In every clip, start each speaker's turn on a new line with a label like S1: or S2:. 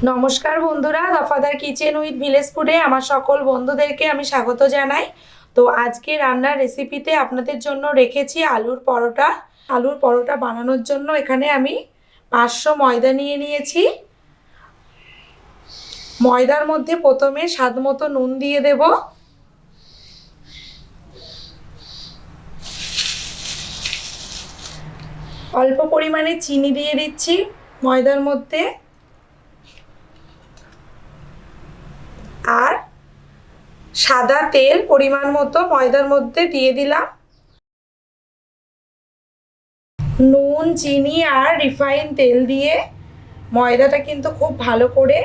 S1: নমস্কার বন্ধুরা, দফাদার kitchen with village ফুডে আমার সকল বন্ধুদেরকে আমি স্বাগত জানাই। তো আজকে রান্নার রেসিপিতে আপনাদের জন্য রেখেছি আলুর পরোটা। আলুর পরোটা বানানোর জন্য এখানে আমি 500 ময়দা নিয়ে নিয়েছি। ময়দার মধ্যে প্রথমে স্বাদ মতো নুন দিয়ে দেব, অল্প পরিমাণে চিনি দিয়ে দিচ্ছি ময়দার মধ্যে, আর সাদা তেল পরিমাণ মতো ময়দার মধ্যে দিয়ে দিলাম। নুন, চিনি আর রিফাইন তেল দিয়ে ময়দাটা কিন্তু খুব ভালো করে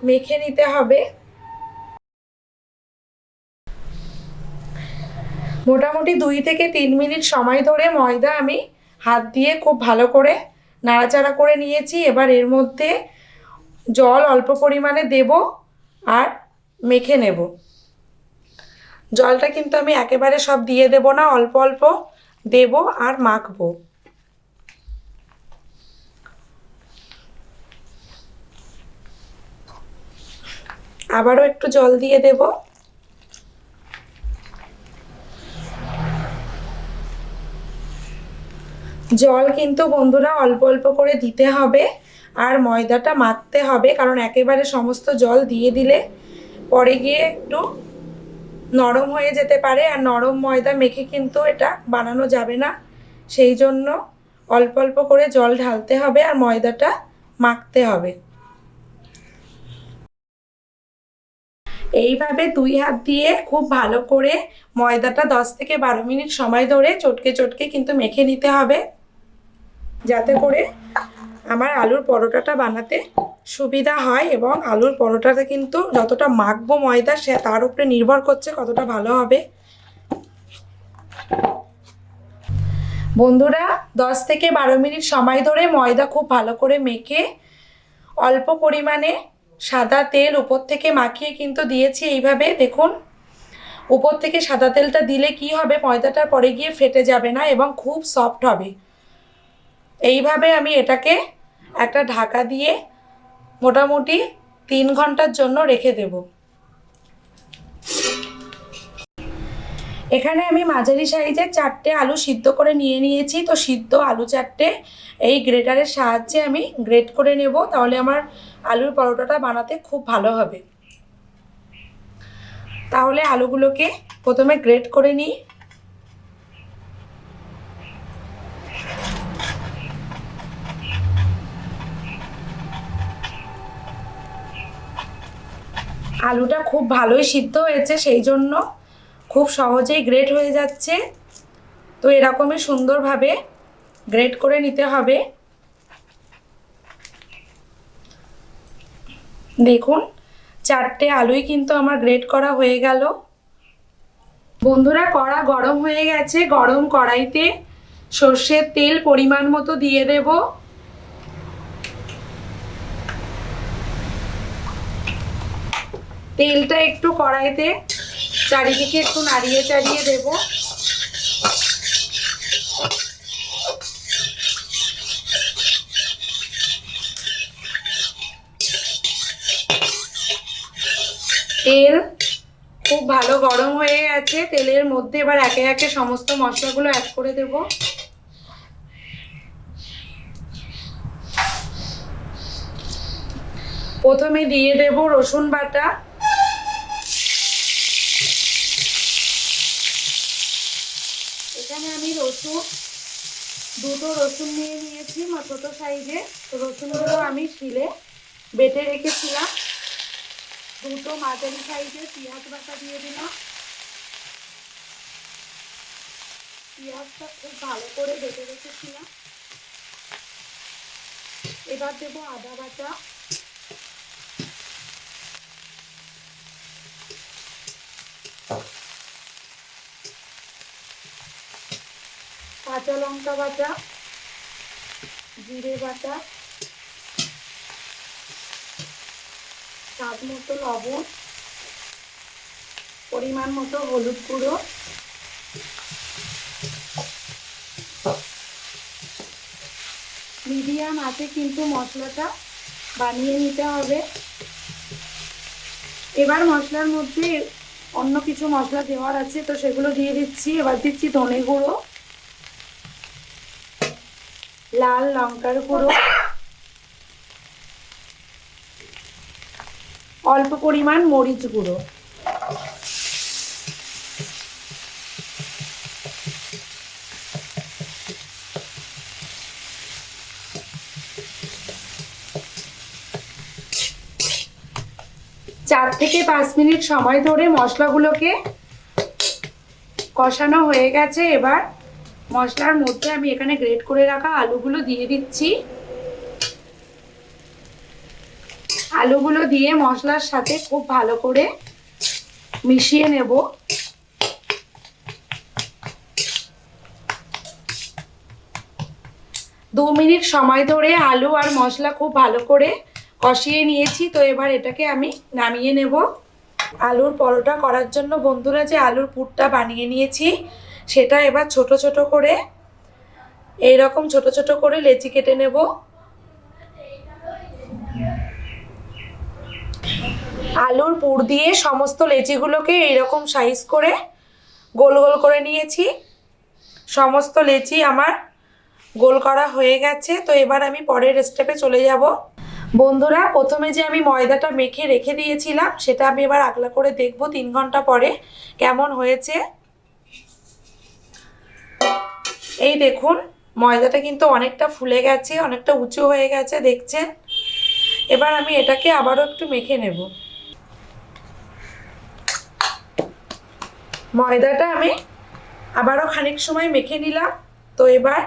S1: মেখে নিতে হবে। মোটামুটি 2 থেকে 3 মিনিট সময় ধরে ময়দা আমি হাত দিয়ে খুব ভালো করে নাড়াচাড়া করে নিয়েছি। এবার এর মধ্যে জল অল্প পরিমাণে দেব আর মেখে নেব। জলটা কিন্তু আমি একেবারে সব দিয়ে দেব না, অল্প অল্প দেব আর মাখবো। আবারও একটু জল দিয়ে দেব। জল কিন্তু বন্ধুরা অল্প অল্প করে দিতে হবে আর ময়দাটা মাখতে হবে, কারণ একেবারে সমস্ত জল দিয়ে দিলে পরে গিয়ে একটু নরম হয়ে যেতে পারে, আর নরম ময়দা মেখে কিন্তু এটা বানানো যাবে না। সেই জন্য অল্প অল্প করে জল ঢালতে হবে আর ময়দাটা মাখতে হবে। এইভাবে 2 হাত দিয়ে খুব ভালো করে ময়দাটা 10 থেকে 12 মিনিট সময় ধরে চটকে চটকে কিন্তু মেখে নিতে হবে, যাতে করে আমার আলুর পরোটাটা বানাতে সুবিধা হয়। এবং আলুর পরোটাটা কিন্তু যতটা মাখবো ময়দা সে তার উপরে নির্ভর করছে কতটা ভালো হবে। বন্ধুরা, 10 থেকে 12 মিনিট সময় ধরে ময়দা খুব ভালো করে মেখে অল্প পরিমাণে সাদা তেল উপর থেকে মাখিয়ে কিন্তু দিয়েছি। এইভাবে দেখুন, উপর থেকে সাদা তেলটা দিলে কি হবে, ময়দাটার পরে গিয়ে ফেটে যাবে না এবং খুব সফট হবে। এইভাবে আমি এটাকে একটা ঢাকা দিয়ে মোটামুটি 3 ঘন্টার জন্য রেখে দেব। এখানে আমি মাঝারি সাইজের 4টে আলু সিদ্ধ করে নিয়ে নিয়েছি। তো সিদ্ধ আলু 4টে এই গ্রেটারের সাহায্যে আমি গ্রেট করে নেব, তাহলে আমার আলুর পরোটাটা বানাতে খুব ভালো হবে। তাহলে আলুগুলোকে প্রথমে গ্রেট করে নিই। আলুটা খুব ভালোই সিদ্ধ হয়েছে, সেই জন্য খুব সহজেই গ্রেট হয়ে যাচ্ছে। তো এরকমই সুন্দরভাবে গ্রেট করে নিতে হবে। দেখুন, 4টে আলুই কিন্তু আমার গ্রেট করা হয়ে গেল। বন্ধুরা, কড়া গরম হয়ে গেছে। গরম কড়াইতে সর্ষের তেল পরিমাণ মতো দিয়ে দেব। তেলটা একটু কড়াইতে চারিদিকে একটু নাড়িয়ে চাড়িয়ে দেব। তেল খুব ভালো গরম হয়ে গেছে। তেলের মধ্যে এবার একে একে সমস্ত মশলাগুলো অ্যাড করে দেব। প্রথমে দিয়ে দেব রসুন বাটা, এখানে আমি দুটো রসুন নিয়ে নিয়েছি ছোট সাইজে। তো রসুনগুলো আমি শিলে বেটে রেখেছিলাম। দুটো মাঝারি সাইজের পেঁয়াজ বাটা দিয়ে দিলাম। পেঁয়াজটা খুব ভালো করে বেটে রেখেছিলাম। এবার দেবো আদা বাটা, কাঁচা লঙ্কা বাটা, জিরে বাটা, স্বাদ মতো লবণ, পরিমাণ মতো হলুদ গুঁড়ো, মিডিয়াম আছে কিন্তু মশলাটা বানিয়ে নিতে হবে। এবার মশলার মধ্যে অন্য কিছু মশলা দেওয়ার আছে, তো সেগুলো দিয়ে দিচ্ছি। এবার দিচ্ছি ধনে গুঁড়ো, লাল লঙ্কার গুঁড়ো, অল্প পরিমাণ মরিচ গুঁড়ো, চার থেকে 5 মিনিট সময় ধরে মশলাগুলোকে কষানো হয়ে গেছে। এবার মশলার মধ্যে আমি এখানে গ্রেট করে রাখা আলুগুলো দিয়ে দিচ্ছি। আলুগুলো দিয়ে মশলার সাথে খুব ভালো করে মিশিয়ে নেব। দু মিনিট সময় ধরে আলু আর মশলা খুব ভালো করে কষিয়ে নিয়েছি। তো এবার এটাকে আমি নামিয়ে নেব। আলুর পরোটা করার জন্য বন্ধুরা যে আলুর পুরটা বানিয়ে নিয়েছি, সেটা এবার ছোট ছোট করে এইরকম ছোট ছোট করে লেচি কেটে নেব। আলুর পুর দিয়ে সমস্ত লেচিগুলোকে এইরকম সাইজ করে গোল গোল করে নিয়েছি। সমস্ত লেচি আমার গোল করা হয়ে গেছে। তো এবার আমি পরের স্টেপে চলে যাব। বন্ধুরা, প্রথমে যে আমি ময়দাটা মেখে রেখে দিয়েছিলাম, সেটা আমি এবার আগলা করে দেখব 3 ঘন্টা পরে কেমন হয়েছে। এই দেখুন, ময়দাটা কিন্তু অনেকটা ফুলে গেছে, অনেকটা উঁচু হয়ে গেছে, দেখছেন। এবার আমি এটাকে আবারও একটু মেখে নেব। ময়দাটা আমি আবারও খানিক সময় মেখে নিলাম। তো এবার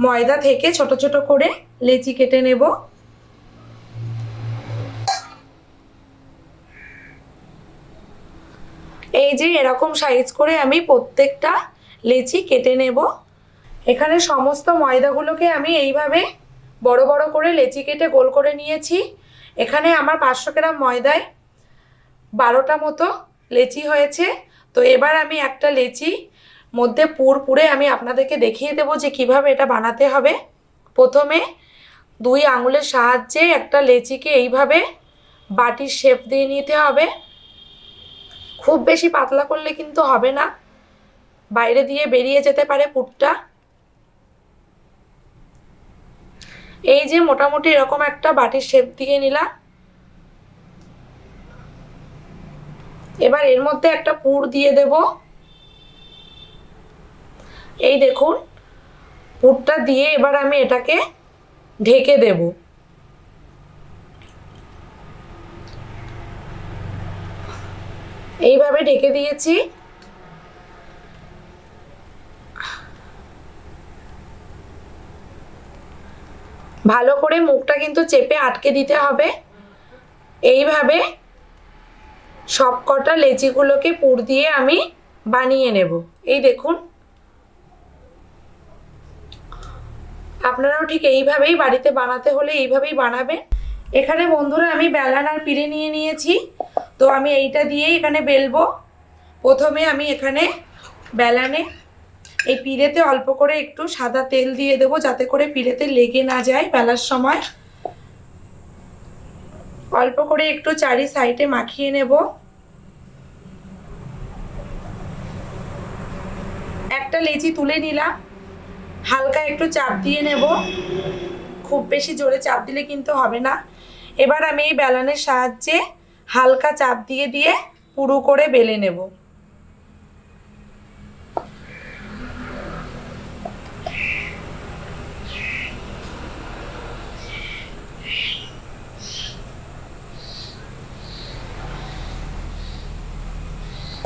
S1: ময়দা থেকে ছোট ছোট করে লেচি কেটে নেব। এই যে এরকম সাইজ করে আমি প্রত্যেকটা লেচি কেটে নেব। এখানে সমস্ত ময়দাগুলোকে আমি এইভাবে বড় বড় করে লেচি কেটে গোল করে নিয়েছি। এখানে আমার 500 গ্রাম ময়দায় 12টা মতো লেচি হয়েছে। তো এবার আমি একটা লেচি মধ্যে পুর পুরে আমি আপনাদেরকে দেখিয়ে দেব যে কিভাবে এটা বানাতে হবে। প্রথমে 2 আঙুলের সাহায্যে একটা লেচিকে এইভাবে বাটির শেপ দিয়ে নিতে হবে। খুব বেশি পাতলা করলে কিন্তু হবে না, বাইরে দিয়ে বেরিয়ে যেতে পারে পুরটা। এই যে মোটামুটি এরকম একটা বাটির শেপ দিয়ে নিলাম। এবার এর মধ্যে একটা পুর দিয়ে দেব। এই দেখুন, পুরটা দিয়ে এবার আমি এটাকে ঢেকে দেব। এইভাবে ঢেকে দিয়েছি। ভালো করে মুখটা কিন্তু চেপে আটকে দিতে হবে। এইভাবে সবকটা লেচিগুলোকে পুর দিয়ে আমি বানিয়ে নেব। এই দেখুন, আপনারাও ঠিক এইভাবেই বাড়িতে বানাতে হলে এইভাবেই বানাবেন। এখানে বন্ধুরা আমি বেলন আর পিঁড়ে নিয়ে নিয়েছি। তো আমি এইটা দিয়ে এখানে বেলবো। প্রথমে আমি এখানে বেলনে এই পিঁড়েতে অল্প করে একটু সাদা তেল দিয়ে দেবো, যাতে করে পিঁড়েতে লেগে না যায় বেলার সময়। অল্প করে একটু চারি সাইডে মাখিয়ে নেব। একটা লেচি তুলে নিলাম, হালকা একটু চাপ দিয়ে নেব। খুব বেশি জোরে চাপ দিলে কিন্তু হবে না। এবার আমি এই বেলনের সাহায্যে হালকা চাপ দিয়ে দিয়ে পুরু করে বেলে নেব।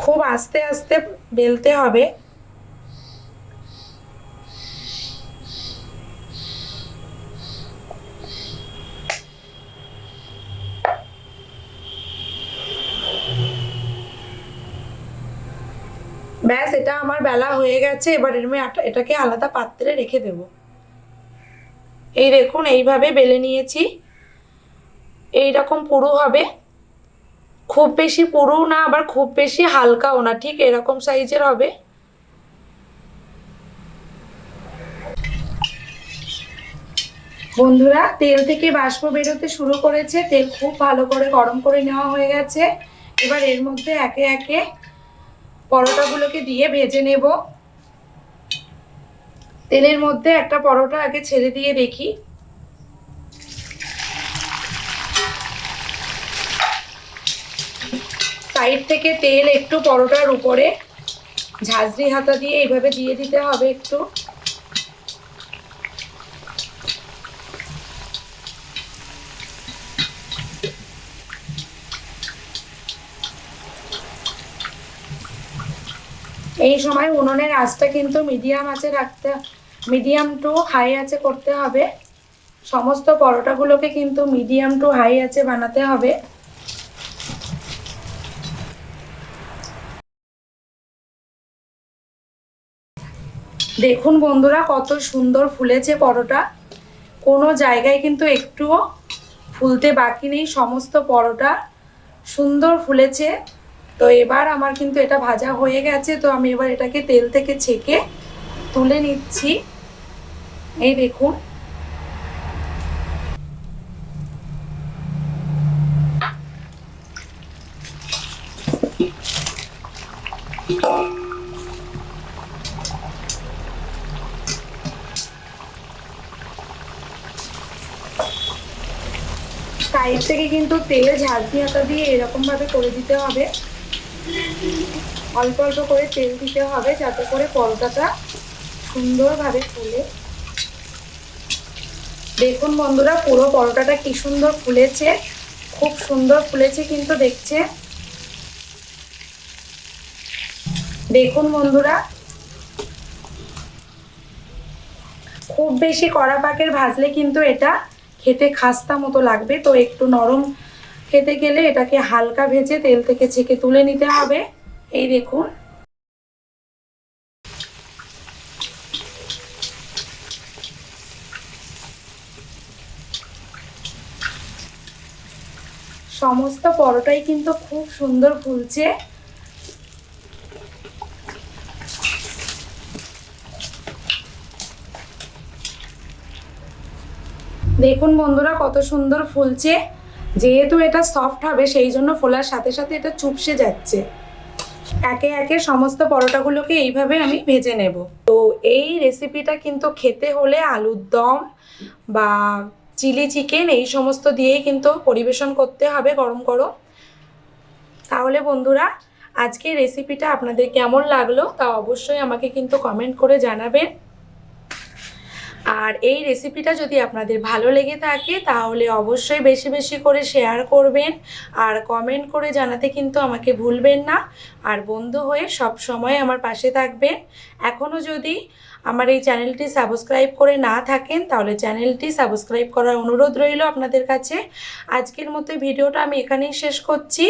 S1: খুব আস্তে আস্তে বেলতে হবে। ব্যাস, এটা আমার বেলা হয়ে গেছে। এবার এটাকে আলাদা পাত্রে রেখে দেব। এই দেখুন, এইভাবে বেলে নিয়েছি। এইরকম পুরু হবে, খুব বেশি পুরু না আবার খুব বেশি হালকাও না, ঠিক এরকম সাইজের হবে। বন্ধুরা, তেল থেকে বাষ্প বেরোতে শুরু করেছে, তেল খুব ভালো করে গরম করে নেওয়া হয়ে গেছে। এবার এর মধ্যে একে একে পরোটাগুলোকে দিয়ে ভেজে নেব। তেলের মধ্যে একটা পরোটা আগে ছেড়ে দিয়ে দেখি। সাইড থেকে তেল একটু পরোটার উপরে ঝাঁঝরি হাতা দিয়ে এইভাবে দিয়ে দিতে হবে একটু। এই সময় উনুনের আঁচটা কিন্তু মিডিয়াম আঁচে রাখতে, মিডিয়াম টু হাই আঁচে করতে হবে। সমস্ত পরোটাগুলোকে কিন্তু মিডিয়াম টু হাই আঁচে বানাতে হবে। দেখুন বন্ধুরা, কত সুন্দর ফুলেছে পরোটা। কোনো জায়গায় কিন্তু একটুও ফুলতে বাকি নেই, সমস্ত পরোটা সুন্দর ফুলেছে। তো এবার আমার কিন্তু এটা ভাজা হয়ে গেছে, তো আমি এবার এটাকে তেল থেকে ছেঁকে তুলে নিচ্ছি। এই দেখুন, সাইড থেকে কিন্তু তেল ঝাঁঝরি হাতা দিয়ে এরকম ভাবে করে দিতে হবে। অল্প অল্প করে তেল দিতে হবে যাতে করে পরোটাটা সুন্দরভাবে ফুলে। দেখুন বন্ধুরা, পুরো পরোটাটা কি সুন্দর ফুলেছে, খুব সুন্দর ফুলেছে কিন্তু দেখছে। দেখুন বন্ধুরা, খুব বেশি কড়া পাকের ভাজলে কিন্তু এটা খেতে খাস্তা মতো লাগবে। তো একটু নরম খেতে গেলে এটাকে হালকা ভেজে তেল থেকে ছেঁকে তুলে নিতে হবে। এই দেখুন, সমস্ত পরোটাই কিন্তু খুব সুন্দর ফুলছে। দেখুন বন্ধুরা, কত সুন্দর ফুলছে। যেহেতু এটা সফট হবে সেই জন্য ফোলার সাথে সাথে এটা চুপসে যাচ্ছে। একে একে সমস্ত পরোটাগুলোকে এইভাবে আমি ভেজে নেব। তো এই রেসিপিটা কিন্তু খেতে হলে আলুর দম বা চিলি চিকেন এই সমস্ত দিয়েই কিন্তু পরিবেশন করতে হবে গরম গরম। তাহলে বন্ধুরা, আজকের রেসিপিটা আপনাদের কেমন লাগলো তা অবশ্যই আমাকে কিন্তু কমেন্ট করে জানাবেন। আর এই রেসিপিটা যদি আপনাদের ভালো লেগে থাকে তাহলে অবশ্যই বেশি বেশি করে শেয়ার করবেন আর কমেন্ট করে জানাতে কিন্তু আমাকে ভুলবেন না। আর বন্ধু হয়ে সব সময় আমার পাশে থাকবেন। এখনও যদি আমার এই চ্যানেলটি সাবস্ক্রাইব করে না থাকেন তাহলে চ্যানেলটি সাবস্ক্রাইব করার অনুরোধ রইল আপনাদের কাছে। আজকের মতো ভিডিওটা আমি এখানেই শেষ করছি।